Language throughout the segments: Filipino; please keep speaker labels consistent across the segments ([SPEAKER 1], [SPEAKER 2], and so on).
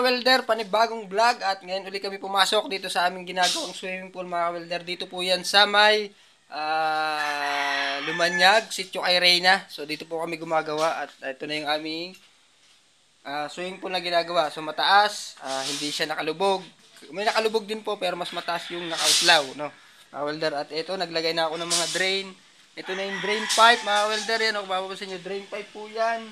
[SPEAKER 1] mga welder, panibagong vlog at ngayon uli kami pumasok dito sa aming ginagawang swimming pool mga welder. Dito po yan sa may Lumanyag, Sitio kay Reyna. So dito po kami gumagawa at ito na yung aming swimming pool na ginagawa. So mataas, hindi siya nakalubog. May nakalubog din po pero mas mataas yung nakautlaw, no? Mga welder, at ito naglagay na ako ng mga drain. Ito na yung drain pipe mga welder, yan o, mapapansin nyo, drain pipe po yan.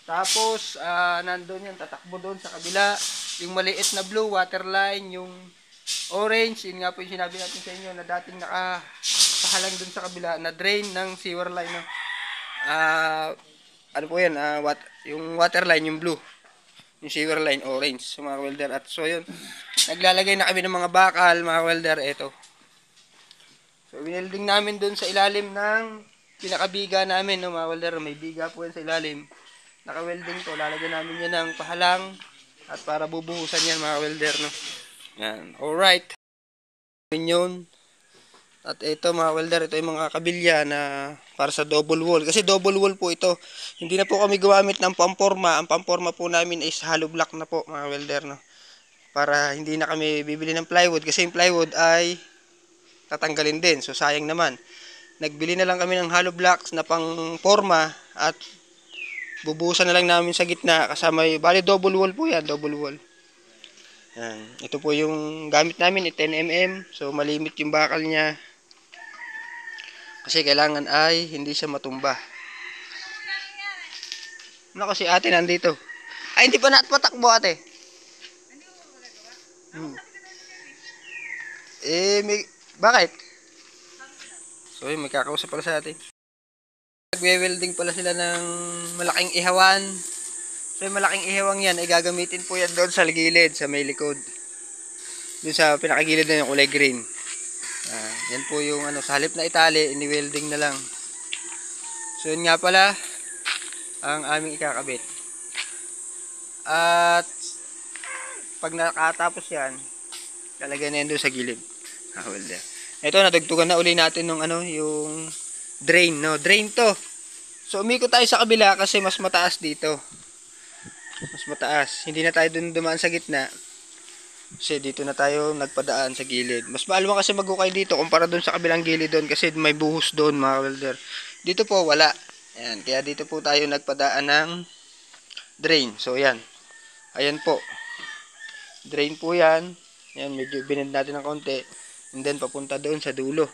[SPEAKER 1] Tapos, nandun yan, tatakbo doon sa kabila. Yung maliit na blue, water line. Yung orange, yun nga po yung sinabi natin sa inyo na dating nakahalang doon sa kabila na drain ng sewer line. No? Ano po yan? Yung water line, yung blue. Yung sewer line, orange. So, mga welder. At so, yun. Naglalagay na kami ng mga bakal, mga welder. Ito. So, winelding namin doon sa ilalim ng pinakabiga namin, no, mga welder. May biga po yan sa ilalim. Naka-welding to, lalagyan namin yan ng pahalang at para bubuhusan yan mga welder, no. Yan, alright. Yun. At ito mga welder, ito yung mga kabilya na para sa double wall. Kasi double wall po ito. Hindi na po kami gumamit ng pamporma. Ang pamporma po namin is hollow block na po mga welder, no. Para hindi na kami bibili ng plywood. Kasi yung plywood ay tatanggalin din. So sayang naman. Nagbili na lang kami ng hollow blocks na pang forma at bubuhusan na lang namin sa gitna kasama yung, bali double wall po yan, double wall. Yan. Ito po yung gamit namin, 10mm. So malimit yung bakal niya. Kasi kailangan ay hindi siya matumba. Ano kasi ate nandito? Ay hindi pa patakbo ate. Bakit? So yun, may kakausap pala sa atin. Nagwe-welding pala sila ng malaking ihawan. So yung malaking ihawang yan ay gagamitin po yan doon sa gilid, sa may likod. Doon sa pinakagilid na yung kulay green. Yan po yung ano, sa halip na itali, ini-welding na lang. So yun nga pala ang aming ikakabit. At pag nakatapos yan, lalagyan na yan doon sa gilid. Welder. Ito, nadagtugan na uli natin ng ano, yung drain, no? Drain to. So umikot tayo sa kabila kasi mas mataas dito. Mas mataas. Hindi na tayo dun dumaan sa gitna. Kasi dito na tayo nagpadaan sa gilid. Mas maluwang kasi magukay dito kumpara dun sa kabilang gilid doon kasi may buhos doon mga welder. Dito po wala. Ayan. Kaya dito po tayo nagpadaan ng drain. So yan. Ayan po. Drain po yan. Ayan. Medyo binend natin ng konti. And then papunta doon sa dulo.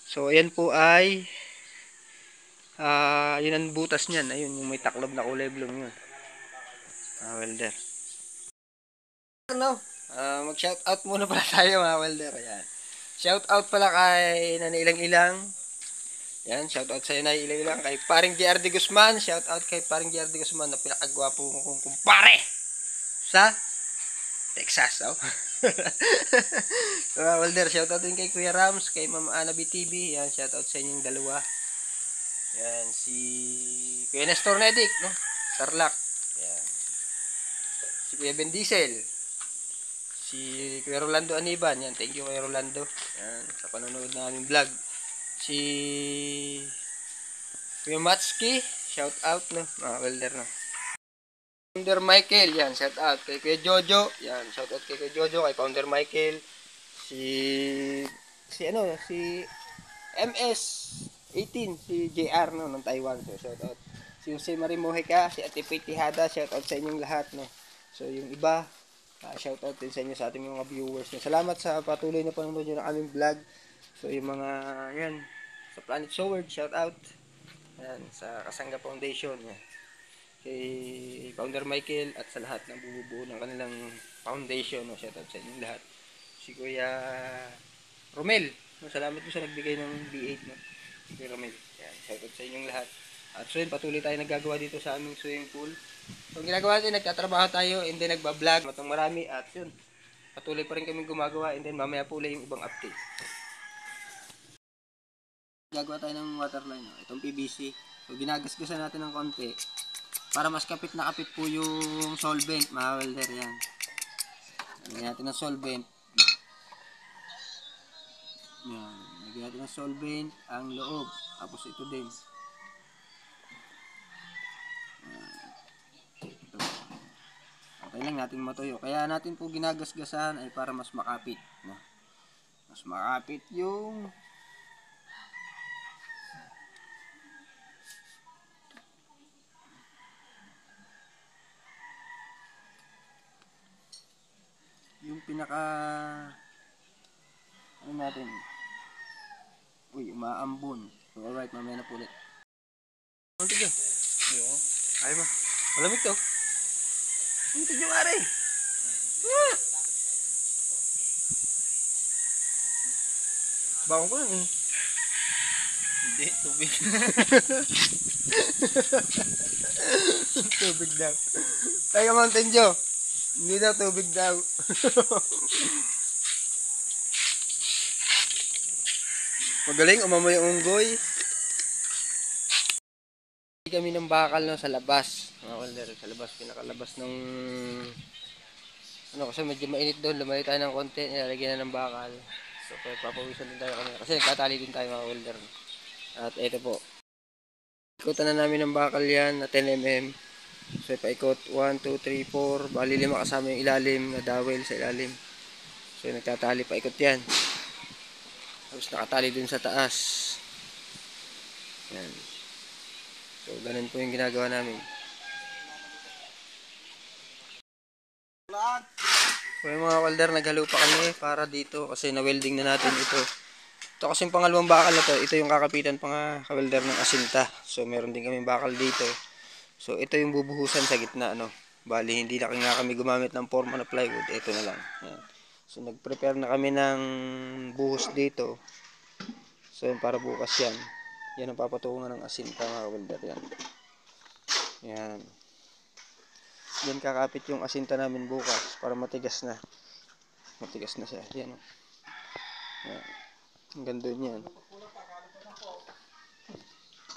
[SPEAKER 1] So ayan po ay yun ang butas niyan. Ayun yung may taklob na kulay blue yun. Welder. Ano? Mag-shout out muna pala tayo mga welder. Ayan. Shout out pala kay Nanilang-ilang. Yan, shout out sa iyo Nanilang-ilang. Kay paring JRD Guzman. Shout out kay paring JRD Guzman na pinakagwapo kong kumpare sa Texas. Oh. So, mga welder, shout out din kay Kuya Rams, kay Ma'am Ana BTV. Yan, shout out sa inyong dalawa. Yan, si Kuya Nestor Nedic, no? Tarlac. Yan. Si Kuya Ben Diesel. Si Kuya Rolando Aniban, yan, thank you Kuya Rolando, yan, sa panonood ng aming vlog. Si Kuya Matski, shout out, no, mga welder, no. Founder Michael, yan, shout out kay Kuya Jojo, yan, shout out kay Kuya Jojo, kay Founder Michael, si MS18, si JR, no, ng Taiwan, so shout out. Si Jose Marie Mojica, si Ate Pete Tihada, shout out sa inyong lahat, no. So yung iba, shout out din sa inyo, sa ating mga viewers. Salamat sa patuloy na panonood nyo ng aming vlog. So yung mga yan sa Planet Sword, shout out. Yan, sa Kasangga Foundation. Yan. Kay Founder Michael at sa lahat ng bumubuo ng kanilang foundation. No? Shout out sa inyong lahat. Si Kuya Romel. No? Salamat po sa nagbigay ng B8. No? Si Kuya Romel. Yan, shout out sa inyong lahat. At so yun, patuloy tayo naggagawa dito sa aming swimming pool. So, ang ginagawa natin, nagtatrabaho tayo and then nagbablog. Matang marami at yun. Patuloy pa rin kami gumagawa and then mamaya po ulit yung ibang update. Gagawa tayo ng waterline. Itong PVC. So, ginagasgasan natin ng konti para mas kapit na kapit po yung solvent, mga welder. Yan. Lagyan natin ng solvent. Yan. Lagyan natin ng solvent ang loob. Tapos ito din. kailangan natin matuyo. Kaya natin po ginagasgasan ay para mas makapit. No? Mas makapit yung pinaka ano natin. Uy, umaambon. So, alright, mamaya na po ulit. Ano ito dyan? Ay ba? Malamig to. Ano ito dyan, are? Ah! Bakong ko lang eh.
[SPEAKER 2] Hindi, tubig.
[SPEAKER 1] Tubig daw. Taga Mountain Dew. Hindi daw tubig daw. Magaling, umamoy ang unggoy. Kami ng bakal no, sa labas. Mga kalder, sa labas, pinakalabas ng ano kasi medyo mainit doon. Lumayo tayo ng konti, nilalagyan na ng bakal. So, kaya papawisan din tayo kami. Kasi nagtatali din tayo mga kalder. At ito po. Ikutan na namin ng bakal yan na 10mm. So, paikot 1, 2, 3, 4. Bali 5 kasama yung ilalim na dowel sa ilalim. So, nagtatali paikot yan. Tapos nakatali dun sa taas. Yan. So, ganun po yung ginagawa namin. So, yung mga welder, naghalo pa kami para dito kasi na-welding na natin ito. Ito kasi yung pangalawang bakal na to. Ito yung kakapitan pa nga ka-welder ng asinta. So, meron din kami bakal dito. So, ito yung bubuhusan sa gitna. Ano. Bali, hindi na nga kami gumamit ng forma na plywood. Ito na lang. Yan. So, nag-prepare na kami ng buhos dito. So, yun, para bukas yan. Yan ang papatungan ng asinta mga welder yan. Yan. Yan kakapit yung asinta namin bukas para matigas na. Matigas na siya. Yan. Yan. Hanggang doon yan.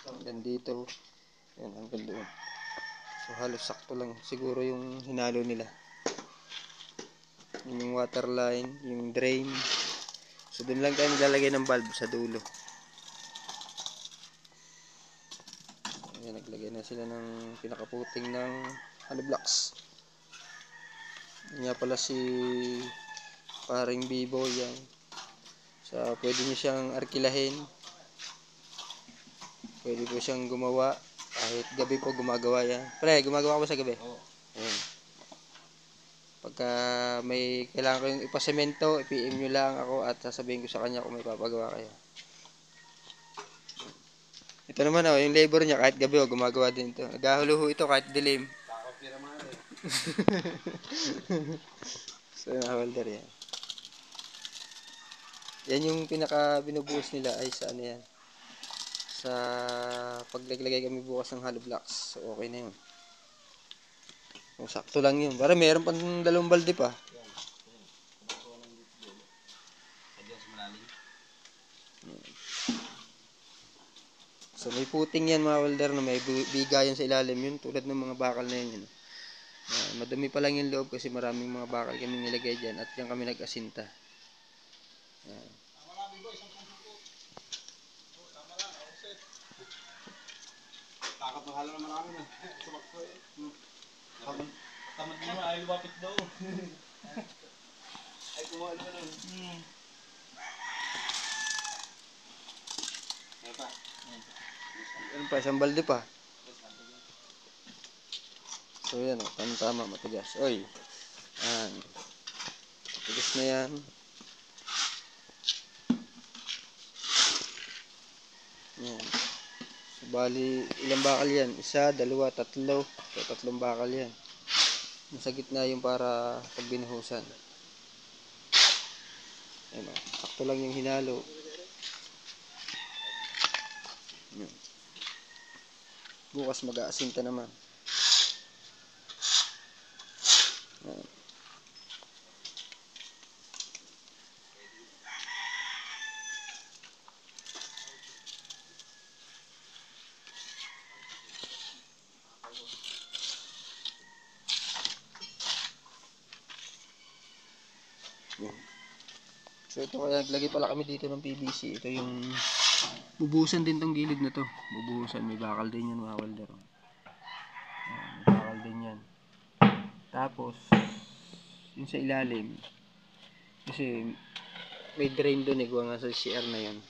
[SPEAKER 1] Hanggang dito. Yan, hanggang doon. So, halos sakto lang siguro yung hinalo nila. Yun yung water line, yung drain. So, doon lang tayo maglalagay ng valve sa dulo. Ayan, naglagay na sila ng pinakaputing ng hollow blocks. Yan pala si paring Bibo yan. So, pwede nyo siyang arkilahin. Pwede po siyang gumawa. Kahit gabi po gumagawa yan. Pre, gumagawa ko ba sa gabi?
[SPEAKER 2] Oo.
[SPEAKER 1] Ayan. Pagka may kailangan ko yung ipasemento, i-PM nyo lang ako at sasabihin ko sa kanya kung may papagawa kayo. Ito naman yung labor niya kahit gabi gumagawa din ito. Nagahuluho ito kahit dilim.
[SPEAKER 2] Kakapira man eh.
[SPEAKER 1] So, welder yan. Yan yung pinaka binubuhos nila ay sa ano yan. Sa paglagay kami bukas ng hollow blocks. So, okay na yun. Sakto lang yun. Para meron pang 2 balde pa. So may puting yan mga welder na may bigayan sa ilalim yun tulad ng mga bakal na yun. Madumi pa lang yung loob kasi maraming mga bakal kami nilagay dyan at yan kami nag-asinta.
[SPEAKER 2] Kakapahalo naman namin eh. Sumakto eh. Tamad mo ay lumapit daw. Ay kumahal ka nun. Ay pa.
[SPEAKER 1] Ano pa, 1 balde pa. So yan tama matigas. Oy. Yan. Matigas na yan. Yan. So bali ilang bakal yan? 1, 2, 3. So 3 bakal yan. Nasa gitna yung para pag binuhusan. Ayun sakto lang yung hinalo. Yan. Bukas mag-aasinta naman. Yan. Yan. So ito kaya naglagay pala kami dito ng PVC. Ito yung bubuhusan din tong gilid na to. Bubuhusan, may bakal din yan mga welder. May bakal din yan. Tapos, yung sa ilalim, kasi may drain doon eh, gawa nga sa CR na yun.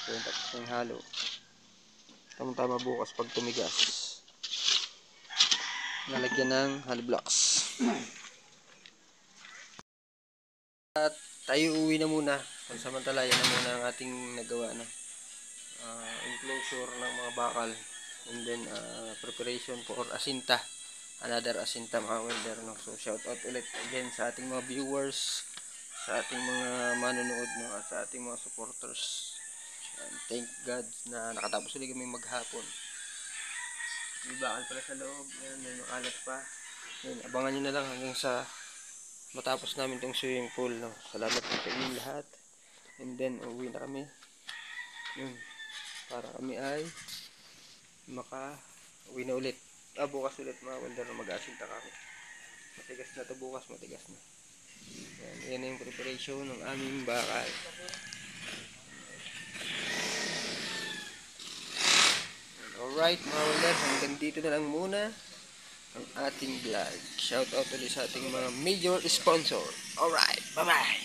[SPEAKER 1] So, tapos ng halo. Tama-tama bukas pag tumigas. Nalagyan ng hollow blocks. At tayo uwi na muna. Pansamantala, yan na muna ang ating nagawa na. Enclosure ng mga bakal. And then, preparation for asinta. Another asinta mga welder. No? So, shout out ulit again sa ating mga viewers, sa ating mga manonood, no? At sa ating mga supporters. And thank God na nakatapos ulit kami maghapon. May bakal pala sa loob. Ayan, may makalat pa. Ayan, abangan nyo na lang hanggang sa matapos namin itong swimming pool. No? Salamat po sa inyong lahat. And then, uwi na kami. Yun. Para kami ay uwi na ulit. Bukas ulit mga welder na mag-asinta kami. Matigas na to bukas, matigas na. Yan na yung preparation ng aming bakal. Alright mga welder, hanggang dito na lang muna ang ating vlog. Shout out ulit sa ating mga major sponsor. Alright, bye bye!